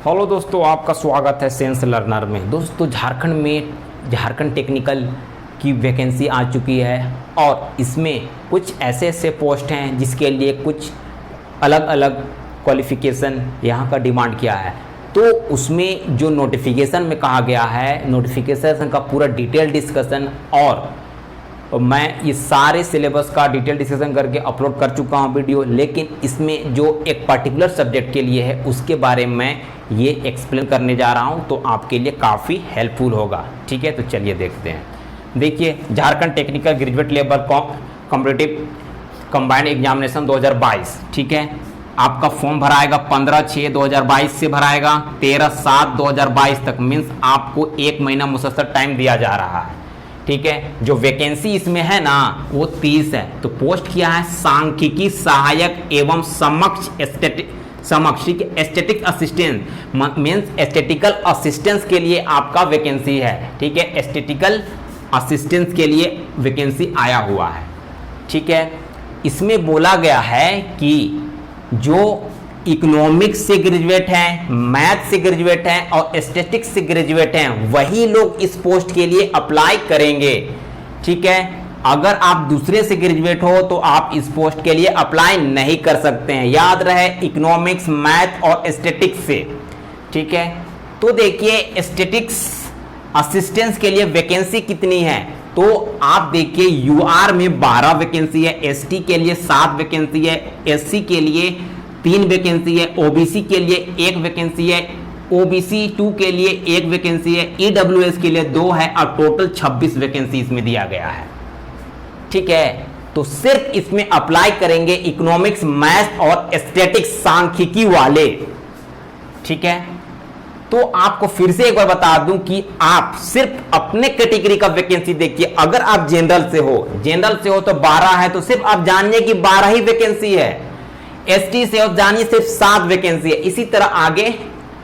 Hello दोस्तों, आपका स्वागत है सेंस लर्नर में। दोस्तों, झारखंड टेक्निकल की वैकेंसी आ चुकी है और इसमें कुछ ऐसे पोस्ट हैं जिसके लिए कुछ अलग अलग क्वालिफ़िकेशन यहाँ का डिमांड किया है। तो उसमें जो नोटिफिकेशन में कहा गया है, नोटिफिकेशन का पूरा डिटेल डिस्कशन और मैं ये सारे सिलेबस का डिटेल डिस्कशन करके अपलोड कर चुका हूँ वीडियो, लेकिन इसमें जो एक पर्टिकुलर सब्जेक्ट के लिए है उसके बारे में ये एक्सप्लेन करने जा रहा हूँ, तो आपके लिए काफ़ी हेल्पफुल होगा। ठीक है, तो चलिए देखते हैं। देखिए, Jharkhand technical graduate level competitive combined examination 2022, ठीक है। आपका फॉर्म भराएगा 15/6/2022 से भराएगा 13/7/2022 तक, मीन्स आपको 1 महीना मुसलसल टाइम दिया जा रहा है। ठीक है, जो वैकेंसी इसमें है ना वो 30 है। तो पोस्ट किया है सांख्यिकी सहायक एवं aesthetic assistant, means aesthetical assistance के लिए आपका वैकेंसी है। ठीक है, एस्थेटिकल असिस्टेंस के लिए वैकेंसी आया हुआ है। ठीक है, इसमें बोला गया है कि जो इकोनॉमिक्स से ग्रेजुएट हैं, मैथ से ग्रेजुएट हैं और स्टैटिस्टिक्स से ग्रेजुएट हैं, वही लोग इस पोस्ट के लिए अप्लाई करेंगे। ठीक है, अगर आप दूसरे से ग्रेजुएट हो तो आप इस पोस्ट के लिए अप्लाई नहीं कर सकते हैं। याद रहे, इकोनॉमिक्स, मैथ और स्टैटिस्टिक्स से। ठीक है, तो देखिए स्टैटिस्टिक्स असिस्टेंस के लिए वैकेंसी कितनी है, तो आप देखिए यूआर में 12 वैकेंसी है, एसटी के लिए 7 वैकेंसी है, एससी के लिए 3 वैकेंसी है, ओबीसी के लिए 1 वैकेंसी है, ओबीसी 2 के लिए 1 वैकेंसी है, ईडब्ल्यूएस के लिए 2 है और टोटल 26 वैकेंसी इसमें दिया गया है। ठीक है, तो सिर्फ इसमें अप्लाई करेंगे इकोनॉमिक्स, मैथ और स्टैटिस्टिक्स सांख्यिकी वाले। ठीक है, तो आपको फिर से एक बार बता दूं कि आप सिर्फ अपने कैटेगरी का वैकेंसी देखिए। अगर आप जनरल से हो तो 12 है, तो सिर्फ आप जानिए कि 12 ही वैकेंसी है। एसटी से और जानिए सिर्फ 7 वैकेंसी है। इसी तरह आगे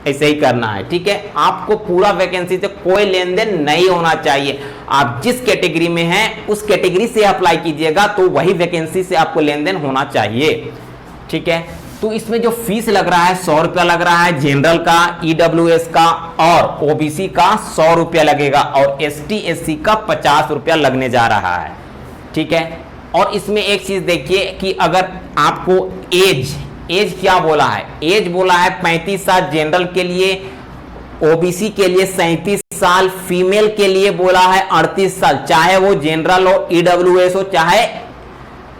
ऐसे ही करना है। ठीक है, आपको पूरा वैकेंसी से कोई लेन देन नहीं होना चाहिए। आप जिस कैटेगरी में हैं उस कैटेगरी से अप्लाई कीजिएगा, तो वही वैकेंसी से आपको लेन देन होना चाहिए। ठीक है, तो इसमें जो फीस लग रहा है 100 रुपया लग रहा है जनरल का, ईडब्ल्यूएस का और ओबीसी का 100 रुपया लगेगा और एसटी एससी का 50 रुपया लगने जा रहा है। ठीक है, और इसमें एक चीज देखिए कि अगर आपको एज क्या बोला है, एज बोला है 35 साल जनरल के लिए, ओबीसी के लिए 37 साल, फीमेल के लिए बोला है 38 साल, चाहे वो जनरल हो, ईडब्ल्यूएस हो, चाहे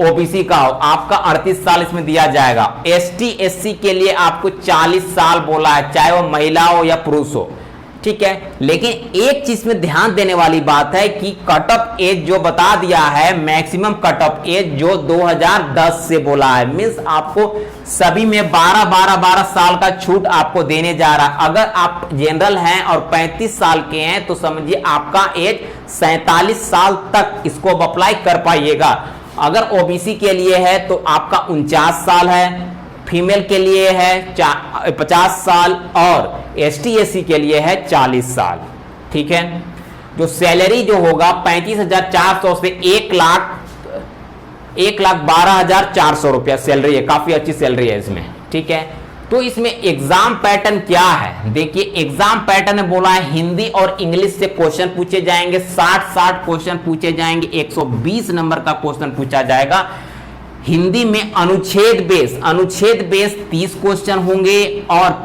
ओबीसी का हो, आपका 38 साल इसमें दिया जाएगा। एसटी एससी के लिए आपको 40 साल बोला है, चाहे वो महिला हो या पुरुष हो। ठीक है, लेकिन एक चीज में ध्यान देने वाली बात है कि कट ऑफ एज जो बता दिया है, मैक्सिमम कट ऑफ एज जो 2010 से बोला है, मींस आपको सभी में 12 साल का छूट आपको देने जा रहा है। अगर आप जनरल हैं और 35 साल के हैं तो समझिए आपका एज 47 साल तक इसको अप्लाई कर पाइएगा। अगर ओबीसी के लिए है तो आपका 49 साल है, फीमेल के लिए है 50 साल और एसटी एससी के लिए है 40 साल। ठीक है, जो सैलरी जो होगा 35,400 से 1,12,400 रुपया सैलरी है, काफी अच्छी सैलरी है इसमें। ठीक है, तो इसमें एग्जाम पैटर्न क्या है, देखिए एग्जाम पैटर्न में बोला है हिंदी और इंग्लिश से क्वेश्चन पूछे जाएंगे, 60 क्वेश्चन पूछे जाएंगे, 120 नंबर का क्वेश्चन पूछा जाएगा। हिंदी में अनुच्छेद बेस 30 क्वेश्चन होंगे और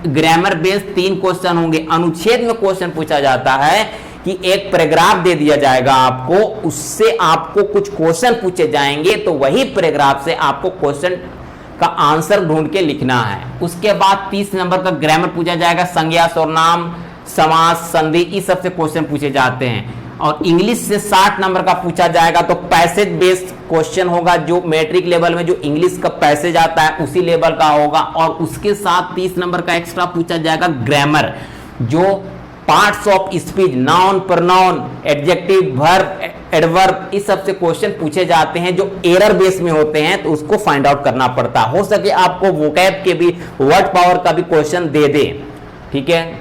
ग्रामर बेस 3 क्वेश्चन होंगे। अनुच्छेद में क्वेश्चन पूछा जाता है कि एक पैराग्राफ दे दिया जाएगा आपको, उससे आपको कुछ क्वेश्चन पूछे जाएंगे, तो वही पैराग्राफ से आपको क्वेश्चन का आंसर ढूंढ के लिखना है। उसके बाद 30 नंबर का ग्रामर पूछा जाएगा, संज्ञा, सर्वनाम, समास, संधि, इस सबसे क्वेश्चन पूछे जाते हैं। और इंग्लिश से 60 नंबर का पूछा जाएगा, तो पैसेज बेस्ड क्वेश्चन होगा, जो मैट्रिक लेवल में जो इंग्लिश का पैसेज आता है उसी लेवल का होगा। और उसके साथ 30 नंबर का एक्स्ट्रा पूछा जाएगा ग्रामर, जो parts of speech, noun, pronoun, adjective, verb, adverb, इस सब से क्वेश्चन पूछे जाते हैं जो एरर बेस में होते हैं, तो उसको फाइंड आउट करना पड़ता है। हो सके आपको वोकैब के भी, वर्ड पावर का भी क्वेश्चन दे दे। ठीक है,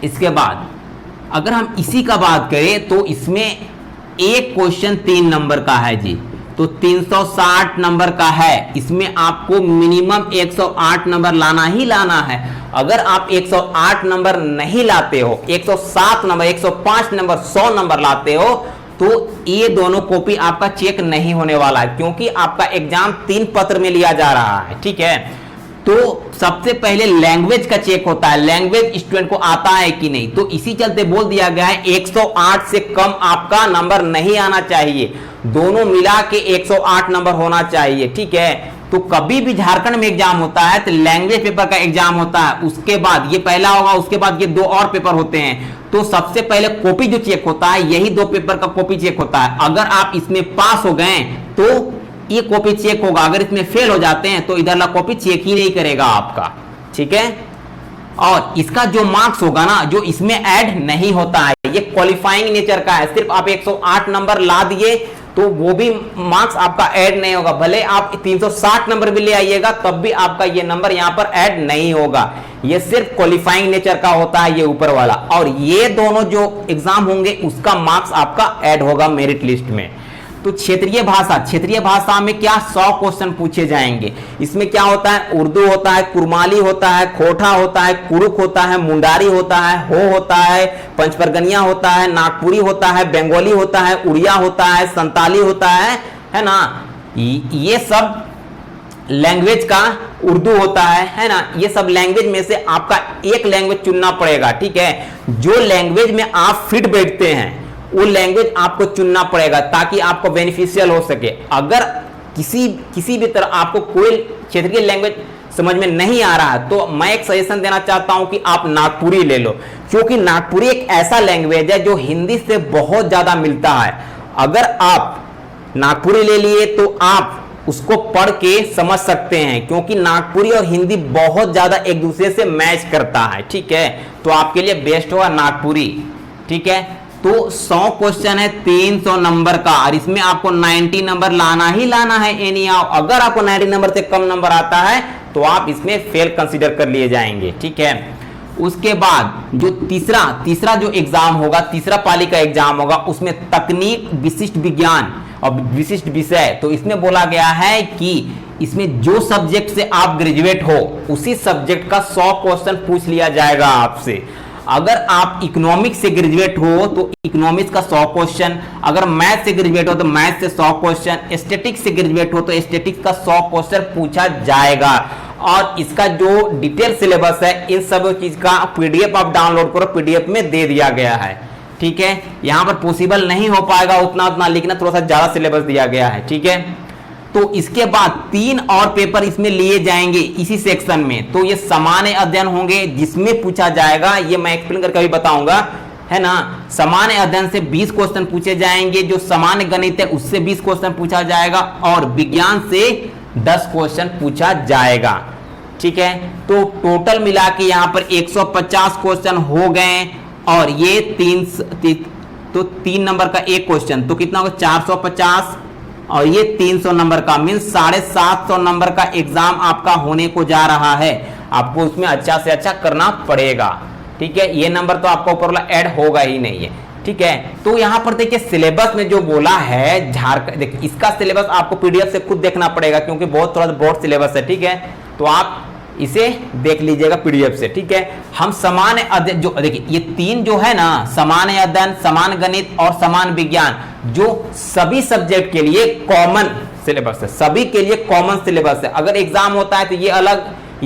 इसके बाद अगर हम इसी का बात करें तो इसमें एक क्वेश्चन 3 नंबर का है जी, तो 360 नंबर का है, इसमें आपको मिनिमम 108 नंबर लाना ही लाना है। अगर आप 108 नंबर नहीं लाते हो, 107 नंबर, 105 नंबर, 100 नंबर लाते हो, तो ये दोनों कॉपी आपका चेक नहीं होने वाला है, क्योंकि आपका एग्जाम 3 पत्र में लिया जा रहा है, ठीक है। तो सबसे पहले लैंग्वेज का चेक होता है, लैंग्वेज स्टूडेंट को आता है कि नहीं। तो इसी चलते बोल दिया गया है 108 से कम आपका नंबर नहीं आना चाहिए, दोनों मिला के 108 नंबर होना चाहिए, ठीक है। तो कभी भी झारखंड में एग्जाम होता है तो लैंग्वेज पेपर का एग्जाम होता है, उसके बाद ये पहला होगा, उसके बाद ये 2 और पेपर होते हैं। तो सबसे पहले कॉपी जो चेक होता है, यही 2 पेपर का कॉपी चेक होता है। अगर आप इसमें पास हो गए तो ये कॉपी चेक होगा, अगर इसमें फेल हो जाते हैं तो इधरला कॉपी चेक ही नहीं करेगा आपका, ठीक है। और इसका जो मार्क्स होगा ना, जो इसमें ऐड नहीं होता है, ये क्वालिफाइंग नेचर का है। सिर्फ आप 108 नंबर ला दिए तो वो भी मार्क्स आपका ऐड नहीं होगा, भले आप 360 नंबर भी ले आइएगा तब भी आपका ये नंबर यहां पर ऐड नहीं होगा। ये सिर्फ क्वालिफाइंग नेचर का होता है, ये ऊपर वाला। और ये दोनों जो एग्जाम होंगे उसका मार्क्स आपका ऐड होगा मेरिट लिस्ट में। तो क्षेत्रीय भाषा, क्षेत्रीय भाषा में क्या 100 क्वेश्चन पूछे जाएंगे। इसमें क्या होता है, उर्दू होता है, कुरमाली होता है, खोटा होता है, कुरुक होता है, मुंडारी होता है, हो होता है, पंचपरगनिया होता है, नागपुरी होता है, बंगाली होता है, उड़िया होता है, संताली होता है ना। ये सब लैंग्वेज का, उर्दू होता है ना। ये सब लैंग्वेज में से आपका एक लैंग्वेज चुनना पड़ेगा, ठीक है। जो लैंग्वेज में आप फिट बैठते हैं वो लैंग्वेज आपको चुनना पड़ेगा ताकि आपको बेनिफिशियल हो सके। अगर किसी भी तरह आपको कोई क्षेत्रीय लैंग्वेज समझ में नहीं आ रहा है तो मैं एक सजेशन देना चाहता हूं कि आप नागपुरी ले लो, क्योंकि नागपुरी एक ऐसा लैंग्वेज है जो हिंदी से बहुत ज्यादा मिलता है। अगर आप नागपुरी ले लिए तो आप उसको पढ़ के समझ सकते हैं, क्योंकि नागपुरी और हिंदी बहुत ज्यादा एक दूसरे से मैच करता है, ठीक है। तो आपके लिए बेस्ट होगा नागपुरी, ठीक है। तो 100 क्वेश्चन है 300 नंबर का, और इसमें आपको 90 नंबर लाना ही लाना है एनी हाउ। अगर आपको 90 नंबर से कम नंबर आता है तो आप इसमें फेल कंसीडर कर लिए जाएंगे, ठीक है। उसके बाद जो तीसरा जो एग्जाम होगा, तीसरा पाली का एग्जाम होगा, उसमें तकनीक, विशिष्ट विज्ञान और विशिष्ट विषय। तो इसमें बोला गया है कि इसमें जो सब्जेक्ट से आप ग्रेजुएट हो उसी सब्जेक्ट का 100 क्वेश्चन पूछ लिया जाएगा आपसे। अगर आप इकोनॉमिक्स से ग्रेजुएट हो तो इकोनॉमिक्स का 100 क्वेश्चन, अगर मैथ से ग्रेजुएट हो तो मैथ से 100 क्वेश्चन, स्टैटिक्स से ग्रेजुएट हो तो स्टैटिक्स का 100 क्वेश्चन पूछा जाएगा। और इसका जो डिटेल सिलेबस है, इन सब चीज का पीडीएफ आप डाउनलोड करो, पीडीएफ में दे दिया गया है, ठीक है। यहां पर पॉसिबल नहीं हो पाएगा उतना लिखना, थोड़ा सा ज्यादा सिलेबस दिया गया है, ठीक है। तो इसके बाद 3 और पेपर इसमें लिए जाएंगे इसी सेक्शन में। तो ये सामान्य अध्ययन होंगे जिसमें पूछा जाएगा, ये मैं एक्सप्लेन करके अभी बताऊंगा, है ना। सामान्य अध्ययन से 20 क्वेश्चन पूछे जाएंगे, जो सामान्य गणित है उससे 20 क्वेश्चन पूछा जाएगा, और विज्ञान से 10 क्वेश्चन पूछा जाएगा, ठीक है। तो टोटल मिला के यहां पर 150 क्वेश्चन हो गए। और ये 3 नंबर का एक क्वेश्चन तो कितना होगा, 450, और ये 300 नंबर का, मीन्स 750 नंबर का एग्जाम आपका होने को जा रहा है। आपको उसमें अच्छा से अच्छा करना पड़ेगा, ठीक है। ये नंबर तो आपका ऊपर वाला ऐड होगा ही नहीं है, ठीक है। तो यहां पर देखिए सिलेबस में जो बोला है झारखंड, देखिए इसका सिलेबस आपको पीडीएफ से खुद देखना पड़ेगा, क्योंकि बहुत थोड़ा बोर्ड सिलेबस है, ठीक है। तो आप इसे देख लीजिएगा पीडीएफ से, ठीक है। हम सामान्य अध्ययन, जो देखिए ये 3 जो है ना, सामान्य अध्ययन, समान गणित और समान विज्ञान, जो सभी सब्जेक्ट के लिए कॉमन सिलेबस है, सभी के लिए कॉमन सिलेबस है। अगर एग्जाम होता है तो ये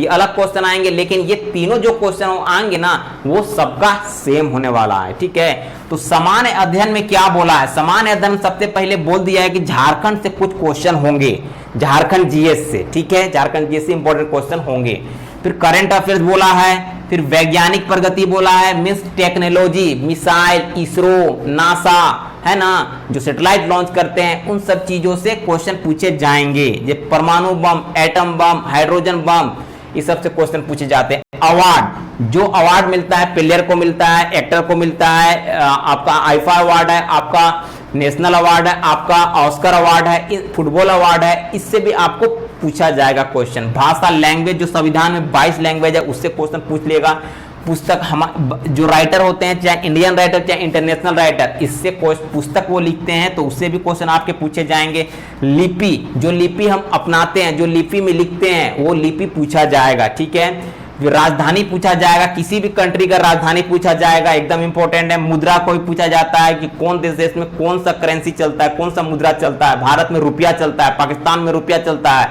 अलग क्वेश्चन आएंगे, लेकिन ये तीनों जो क्वेश्चन आएंगे ना वो सबका सेम होने वाला है, ठीक है। तो सामान्य अध्ययन में क्या बोला है, सामान्य अध्ययन सबसे पहले बोल दिया है कि झारखंड से कुछ क्वेश्चन होंगे, झारखंड जीएस से, ठीक है। झारखंड जीएस से इंपॉर्टेंट क्वेश्चन होंगे। फिर करंट अफेयर्स बोला है, फिर वैज्ञानिक प्रगति बोला है, means technology, missile, ISRO, NASA, है ना, जो सैटेलाइट लॉन्च करते हैं, उन सब चीजों से क्वेश्चन पूछे जाएंगे। ये परमाणु बम, एटम बम, हाइड्रोजन बम, इस सब से क्वेश्चन पूछे जाते हैं। अवार्ड, जो अवार्ड मिलता है, प्लेयर को मिलता है, एक्टर को मिलता है, आपका आईफा अवार्ड है, आपका नेशनल अवार्ड है, आपका ऑस्कर अवार्ड है, फुटबॉल अवार्ड है, इससे भी आपको पूछा जाएगा क्वेश्चन। भाषा, लैंग्वेज, जो संविधान में 22 लैंग्वेज है उससे क्वेश्चन पूछ लेगा। पुस्तक हम जो राइटर होते हैं, चाहे इंडियन राइटर चाहे इंटरनेशनल राइटर, इससे पुस्तक वो लिखते हैं तो उससे भी क्वेश्चन आपके पूछे जाएंगे। लिपि, जो लिपि हम अपनाते हैं, जो लिपि में लिखते हैं, वो लिपि पूछा जाएगा, ठीक है। राजधानी पूछा जाएगा, किसी भी कंट्री का राजधानी पूछा जाएगा, एकदम इंपॉर्टेंट है। मुद्रा को भी पूछा जाता है कि कौन देश में कौन सा करेंसी चलता है, कौन सा मुद्रा चलता है। भारत में रुपया चलता है, पाकिस्तान में रुपया चलता है,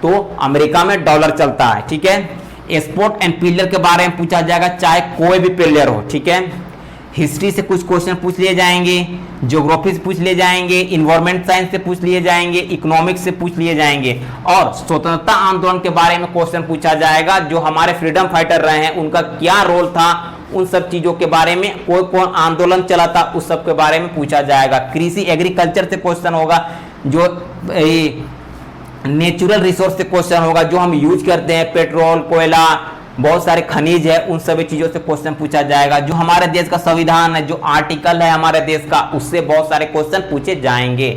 तो अमेरिका में डॉलर चलता है, ठीक है। स्पोर्ट एंड पिलर के बारे में पूछा जाएगा, चाहे कोई भी पिलर हो, ठीक है। हिस्ट्री से कुछ क्वेश्चन पूछ लिए जाएंगे, ज्योग्राफी से पूछ लिए जाएंगे, इन्वायरमेंट साइंस से पूछ लिए जाएंगे, इकोनॉमिक्स से पूछ लिए जाएंगे, और स्वतंत्रता आंदोलन के बारे में क्वेश्चन पूछा जाएगा। जो हमारे फ्रीडम फाइटर रहे हैं उनका क्या रोल था, उन सब चीजों के बारे में, कोई कौन आंदोलन चला था, उस सब के बारे में पूछा जाएगा। कृषि एग्रीकल्चर से क्वेश्चन होगा, जो नेचुरल रिसोर्स से क्वेश्चन होगा, जो हम यूज करते हैं, पेट्रोल, कोयला, बहुत सारे खनिज है, उन सभी चीजों से क्वेश्चन पूछा जाएगा। जो हमारे देश का संविधान है, जो आर्टिकल है हमारे देश का, उससे बहुत सारे क्वेश्चन पूछे जाएंगे।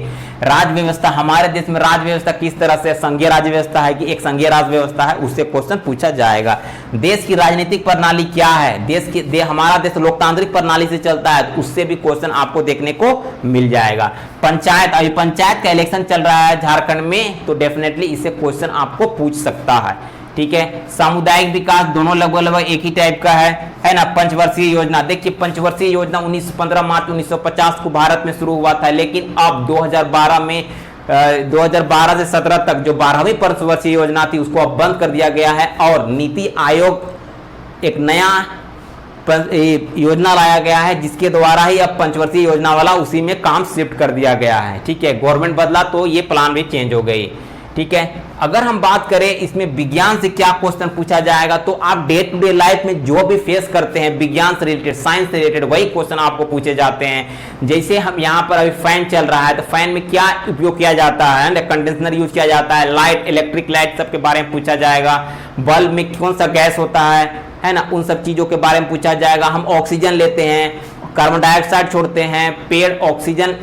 राज्य व्यवस्था, हमारे देश में राज्य व्यवस्था किस तरह से, संघीय राज्य व्यवस्था है कि एक संघीय राज्य व्यवस्था है, उससे क्वेश्चन पूछा जाएगा। देश की राजनीतिक प्रणाली क्या है, हमारा देश लोकतांत्रिक प्रणाली से चलता है, उससे भी क्वेश्चन आपको देखने को मिल जाएगा। पंचायत, अभी पंचायत का इलेक्शन चल रहा है झारखंड में, तो डेफिनेटली इससे क्वेश्चन आपको पूछ सकता है, ठीक है। सामुदायिक विकास, दोनों लगभग एक ही टाइप का है ना। पंचवर्षीय योजना, देखिए पंचवर्षीय योजना 15 मार्च 1950 को भारत में शुरू हुआ था, लेकिन अब 2012 में 2012 से 17 तक जो 12वीं पंचवर्षीय योजना थी उसको अब बंद कर दिया गया है, और नीति आयोग एक नया योजना लाया गया है, जिसके द्वारा ही अब पंचवर्षीय योजना वाला उसी में काम शिफ्ट कर दिया गया है, ठीक है। गवर्नमेंट बदला तो ये प्लान भी चेंज हो गई, ठीक है। अगर हम बात करें इसमें विज्ञान से क्या क्वेश्चन पूछा जाएगा, तो आप डे टू डे लाइफ में जो भी फेस करते हैं विज्ञान से रिलेटेड, साइंस से रिलेटेड, वही क्वेश्चन आपको पूछे जाते हैं। जैसे हम यहाँ पर अभी फैन चल रहा है, तो फैन में क्या उपयोग किया जाता है, कंडेंसर यूज किया जाता है, लाइट, इलेक्ट्रिक लाइट, सब के बारे में पूछा जाएगा। बल्ब में कौन सा गैस होता है ना, उन सब चीजों के बारे में पूछा जाएगा। हम ऑक्सीजन लेते हैं, कार्बन डाइऑक्साइड छोड़ते हैं, पेड़ ऑक्सीजन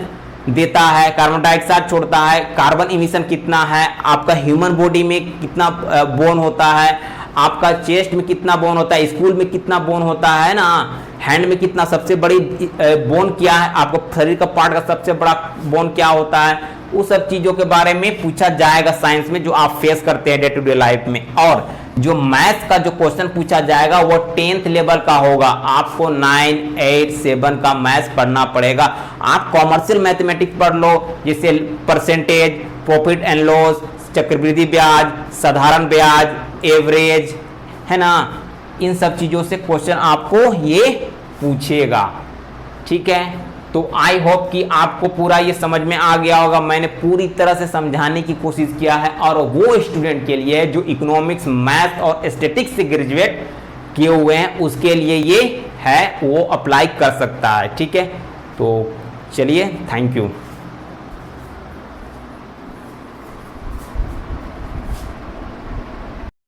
देता है, कार्बन डाइऑक्साइड छोड़ता है, कार्बन इमिशन कितना है, आपका ह्यूमन बॉडी में कितना बोन होता है, आपका चेस्ट में कितना बोन होता है, स्कूल में कितना बोन होता है ना, हैंड में कितना, सबसे बड़ी बोन क्या है, आपको शरीर का पार्ट का सबसे बड़ा बोन क्या होता है, उस सब चीजों के बारे में पूछा जाएगा साइंस में, जो आप फेस करते हैं डे टू डे लाइफ में। और जो मैथ्स का जो क्वेश्चन पूछा जाएगा वो 10th लेवल का होगा, आपको 9, 8, 7 का मैथ्स पढ़ना पड़ेगा। आप कॉमर्शियल मैथमेटिक्स पढ़ लो, जैसे परसेंटेज, प्रॉफिट एंड लॉस, चक्रवृद्धि ब्याज, साधारण ब्याज, एवरेज, है ना, इन सब चीजों से क्वेश्चन आपको ये पूछेगा, ठीक है। तो आई होप कि आपको पूरा ये समझ में आ गया होगा। मैंने पूरी तरह से समझाने की कोशिश किया है, और वो स्टूडेंट के लिए जो इकोनॉमिक्स, मैथ और स्टैटिक्स से ग्रेजुएट किए हुए हैं, उसके लिए ये है, वो अप्लाई कर सकता है, ठीक है। तो चलिए, थैंक यू।